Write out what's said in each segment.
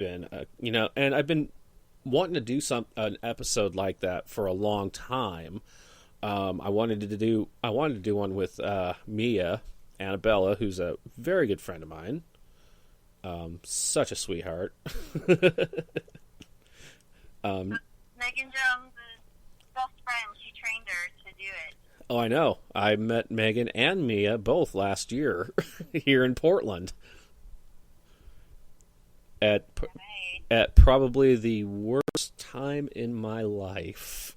been, and I've been wanting to do an episode like that for a long time. I wanted to do one with Mia Annabella, who's a very good friend of mine. Such a sweetheart. Megan Jones' best friend. She trained her to do it. Oh, I know. I met Megan and Mia both last year here in Portland at Right. at probably the worst time in my life.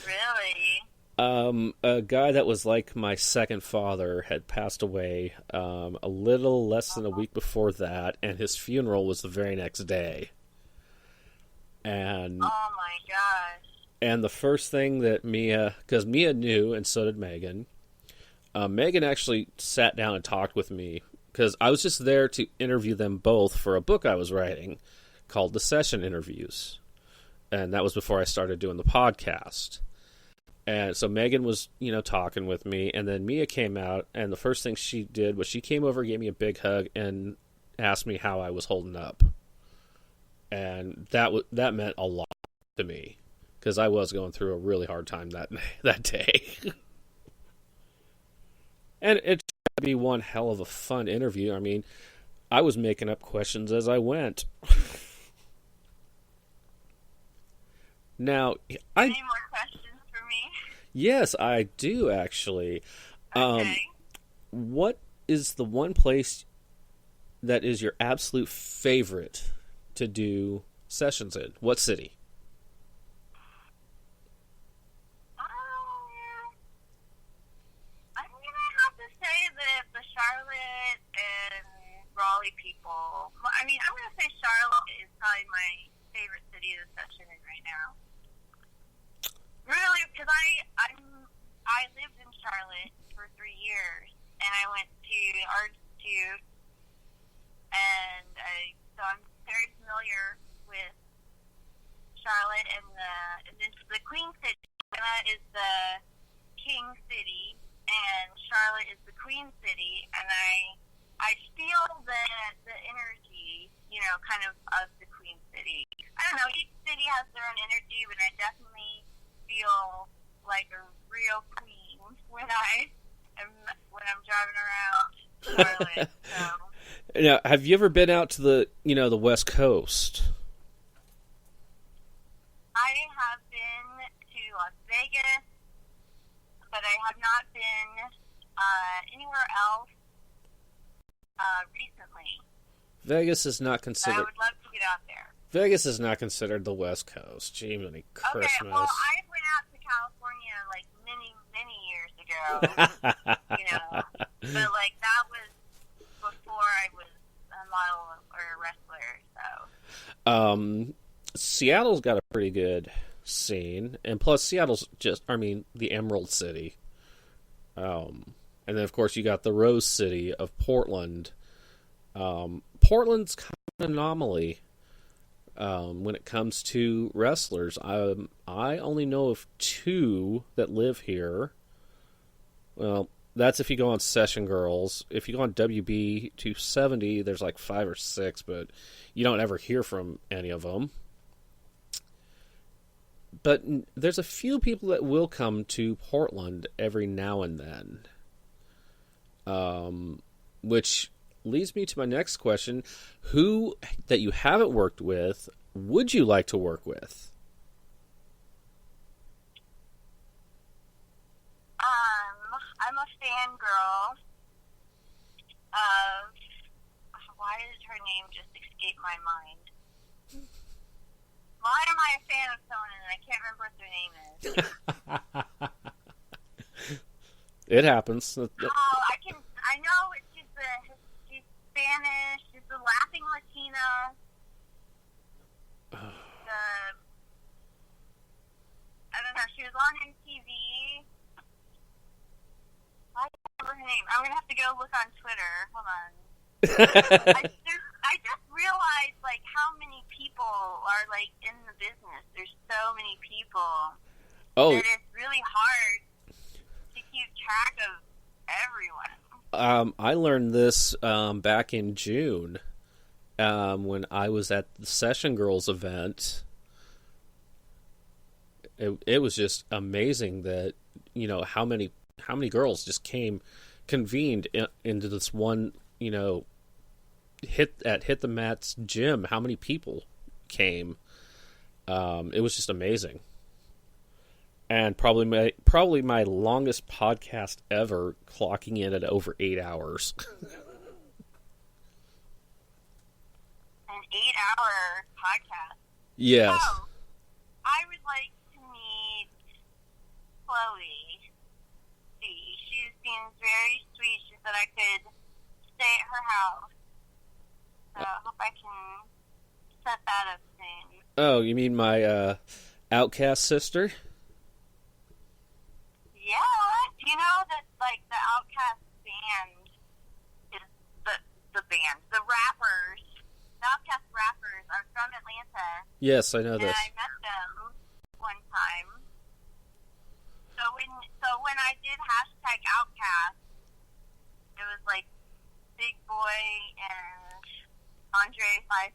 Really? A guy that was like my second father had passed away a little less than a week before that, and his funeral was the very next day. And Oh my gosh. and the first thing that because Mia knew, and so did Megan. Megan actually sat down and talked with me because I was just there to interview them both for a book I was writing called The Session Interviews, and that was before I started doing the podcast. And so Megan was, talking with me, and then Mia came out, and the first thing she did was she came over, gave me a big hug, and asked me how I was holding up. And that meant a lot to me because I was going through a really hard time that day. And it turned out to be one hell of a fun interview. I mean, I was making up questions as I went. Now, Any more questions for me? yes, I do actually. Okay. What is the one place that is your absolute favorite to do sessions in? What city? I'm gonna have to say that the Charlotte and Raleigh people. Well, I mean, I'm gonna say Charlotte is probably my favorite city to session in right now. Really, because I lived in Charlotte for 3 years, and I went to art institute, and so I'm very familiar with Charlotte and the Queen City. Atlanta is the King City, and Charlotte is the Queen City, and I feel the energy, kind of the Queen City. I don't know, each city has their own energy, but I definitely feel like a real queen when I'm driving around Charlotte. So. Now, have you ever been out to the West Coast? I have been to Las Vegas, but I have not been anywhere else recently. Vegas is not But I considered. would love to get out there. Vegas is not considered the West Coast. Jiminy Christmas. Okay, well, I went out to California like many, many years ago. But like that was before I was a model or a wrestler. So. Seattle's got a pretty good scene, and plus Seattle's the Emerald City. And then of course you got the Rose City of Portland. Portland's kind of an anomaly when it comes to wrestlers. I only know of 2 that live here. Well, that's if you go on Session Girls. If you go on WB 270, there's like 5 or 6, but you don't ever hear from any of them. But there's a few people that will come to Portland every now and then. Which leads me to my next question. Who that you haven't worked with would you like to work with? I'm a fangirl of, why did her name just escape my mind? Why am I a fan of someone and I can't remember what their name is? It happens. I know she's Spanish, she's the laughing Latina. I don't know, she was on MTV. I don't remember her name. I'm going to have to go look on Twitter. Hold on. I just realized, like, how many people are, like, in the business. There's so many people. Oh. That it's really hard to keep track of everyone. I learned this back in June. 'Cause, I mean, the Emerald City, there's like 5 or 6, but you don't ever hear from any of them. Oh, I can I know it's just the when I was at the Session Girls event. It was just amazing that, you know, how many girls just convened into this one, you know, hit the Mats gym. How many people came? It was just amazing, and probably my longest podcast ever, clocking in at over 8 hours. An 8-hour podcast. Yes. Oh, I would like to meet Chloe. She seems very sweet. She said I could stay at her house. So I hope I can set that up soon. Oh, you mean my Outcast sister? Yeah. Do you know that, like, the Outcast band is the band, the rappers, the Outcast rappers are from Atlanta. Yes, I know this. And I met them one time. So when I did #Outcast, it was like Big Boy and Andre 5000.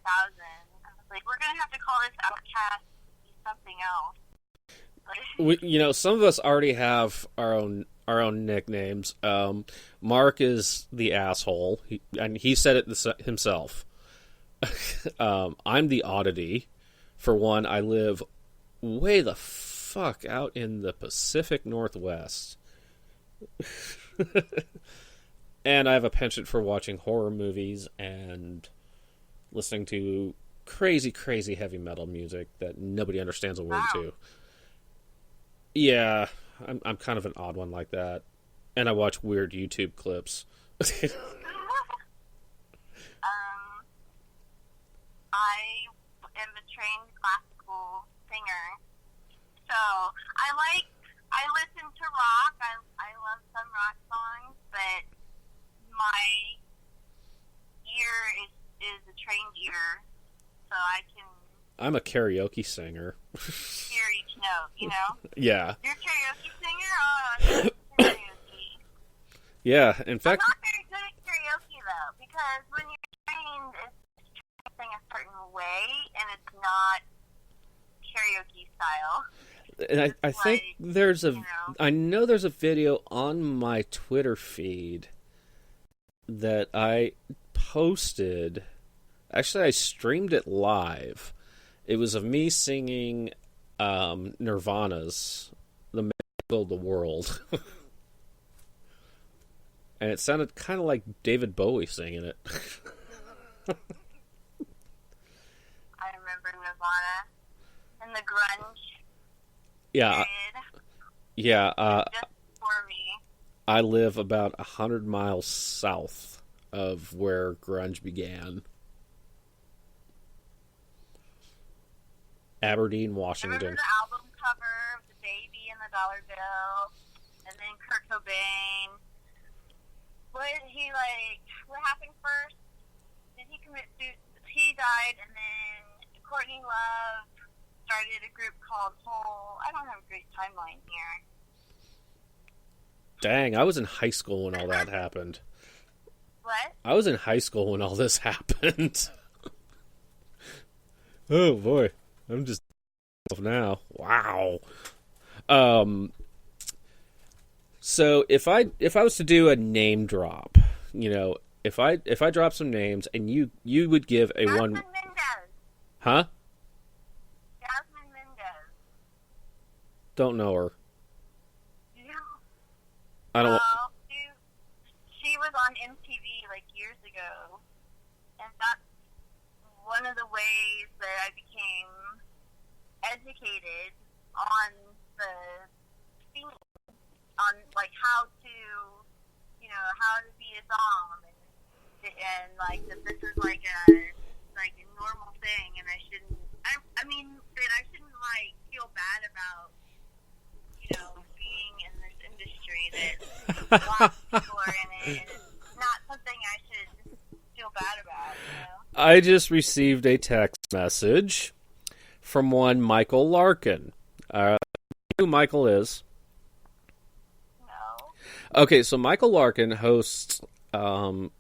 I was like, we're gonna have to call this Outcast something else. You know, some of us already have our own nicknames. Mark is the asshole, and he said it himself. I'm the oddity. For one, I live way the fuck out in the Pacific Northwest. And I have a penchant for watching horror movies and listening to crazy, crazy heavy metal music that nobody understands a word to. Yeah, I'm kind of an odd one like that. And I watch weird YouTube clips. I am a trained classical singer, so I listen to rock. I love some rock songs, but my ear is a trained ear, so I can. I'm a karaoke singer. Hear each note, you know? Yeah. You're a karaoke singer? Oh, I'm karaoke. Yeah, in fact... I'm not very good at karaoke, though, because when you're trained, it's trying to sing a certain way, and it's not karaoke style. And I think there's a... You know, I know there's a video on my Twitter feed that I posted. Actually, I streamed it live. It was of me singing Nirvana's "The Man Who Built the World," and it sounded kind of like David Bowie singing it. I remember Nirvana and the grunge. Yeah, yeah. Just for me. I live about 100 miles south of where grunge began. Aberdeen, Washington. Remember the album cover of the baby and the dollar bill, and then Kurt Cobain? What happened first? Did he commit suicide? He died, and then Courtney Love started a group called Hole. I don't have a great timeline here. Dang, I was in high school when all that happened. What? I was in high school when all this happened. Oh boy. I'm just now. Wow. So if I was to do a name drop, you know, if I drop some names and you would give a Jasmine one. Mendez. Huh? Jasmine Mendez. Don't know her. Yeah. I don't. Well, she was on MTV like years ago, and that's one of the ways that I became educated on the scene, on like how to be a dom, and like that this is like a normal thing, and I shouldn't like feel bad about being in this industry that lots of people are in it, and it's not something I should feel bad about. I just received a text message from one Michael Larkin. Who Michael is? No. Okay, so Michael Larkin hosts 2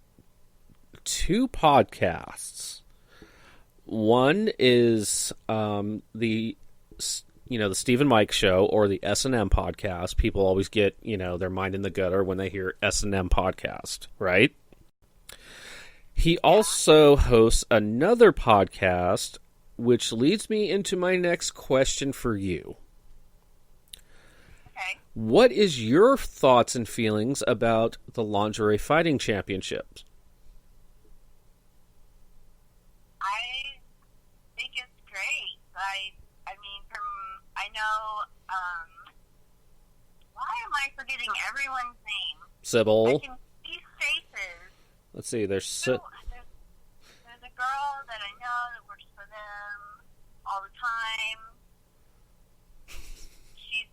podcasts. One is the Stephen Mike Show or the S&M podcast. People always get, their mind in the gutter when they hear S&M podcast, right? He also hosts another podcast, which leads me into my next question for you. Okay. What is your thoughts and feelings about the Lingerie Fighting Championships? I think it's great. I know, why am I forgetting everyone's name? Sybil. I can see faces. Let's see, there's There's a girl that I know that works for them all the time. She's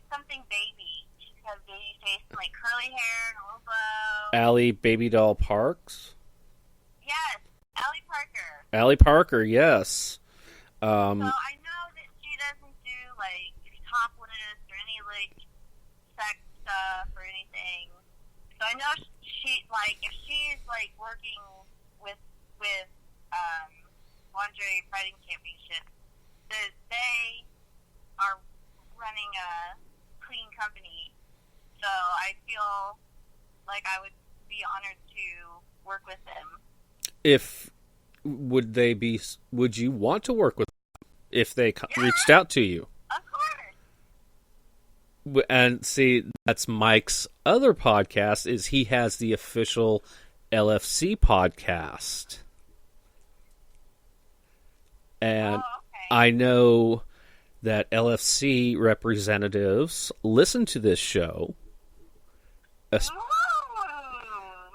something baby. She's got a baby face and like curly hair and a little bow. Allie Baby Doll Parks? Yes, Allie Parker. Allie Parker, yes. So I know that she doesn't do like topless or any like sex stuff or anything. So I know she like if she's like working with Lingerie Fighting Championship, that they are running a clean company. So I feel like I would be honored to work with them. Would you want to work with them if they reached out to you? Of course. And see, that's Mike's other podcast, is he has the official LFC podcast. And I know that LFC representatives listen to this show. Ooh,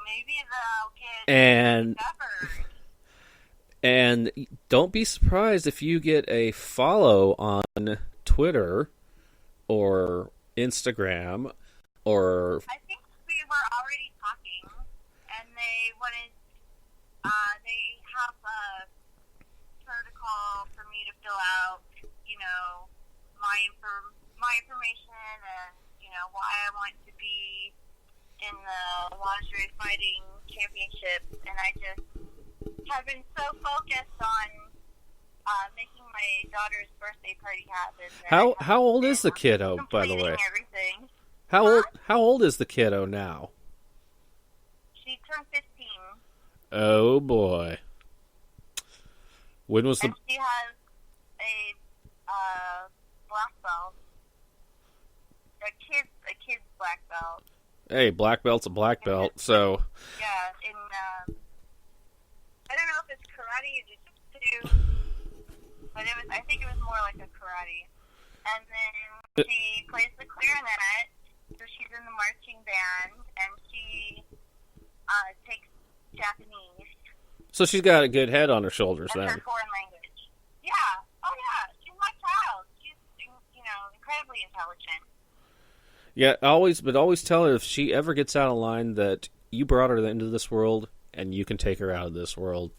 maybe they'll get discovered. And don't be surprised if you get a follow on Twitter or Instagram or... I think we were already talking, and they wanted... they have a protocol for me to fill out, my information and, why I want to be in the Lingerie Fighting Championship, and I just have been so focused on making my daughter's birthday party happen. How old is the kiddo, by the way? Everything. How old is the kiddo now? She turned 15. Oh boy. When was and she has a black belt. A kid's black belt. Hey, black belt's a black belt, so... Yeah, I don't know if it's karate or jiu-jitsu, but I think it was more like a karate. And then she plays the clarinet, so she's in the marching band, and she takes Japanese. So she's got a good head on her shoulders then. That's her foreign language. Yeah. Oh, yeah. She's my child. She's, incredibly intelligent. Yeah, always tell her if she ever gets out of line that you brought her into this world and you can take her out of this world.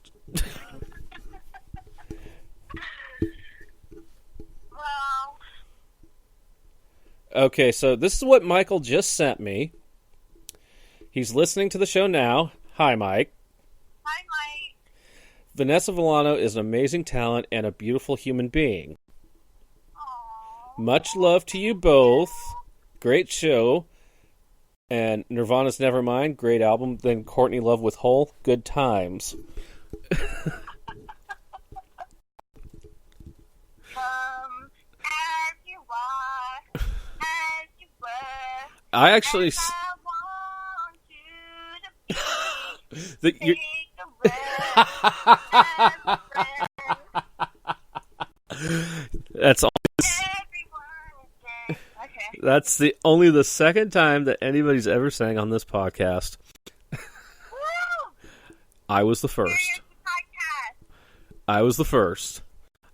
Well. Okay, so this is what Michael just sent me. He's listening to the show now. Hi, Mike. Hi, Mike. Vanessa Vilano is an amazing talent and a beautiful human being. Aww. Much love to you both. Great show. And Nirvana's Nevermind, great album. Then Courtney Love with Hole, good times. Come as you are, as you were. I actually... I want you to be. Take a rest. That's all. That's only the second time that anybody's ever sang on this podcast. I was the first. I was the first.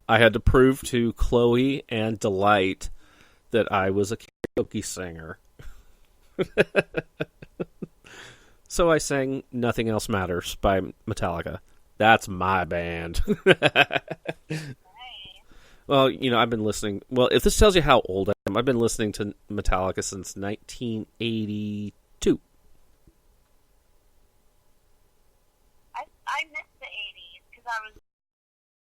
I had to prove to Chloe and Delight that I was a karaoke singer. So I sang Nothing Else Matters by Metallica. That's my band. Well, I've been listening... Well, if this tells you how old I am, I've been listening to Metallica since 1982.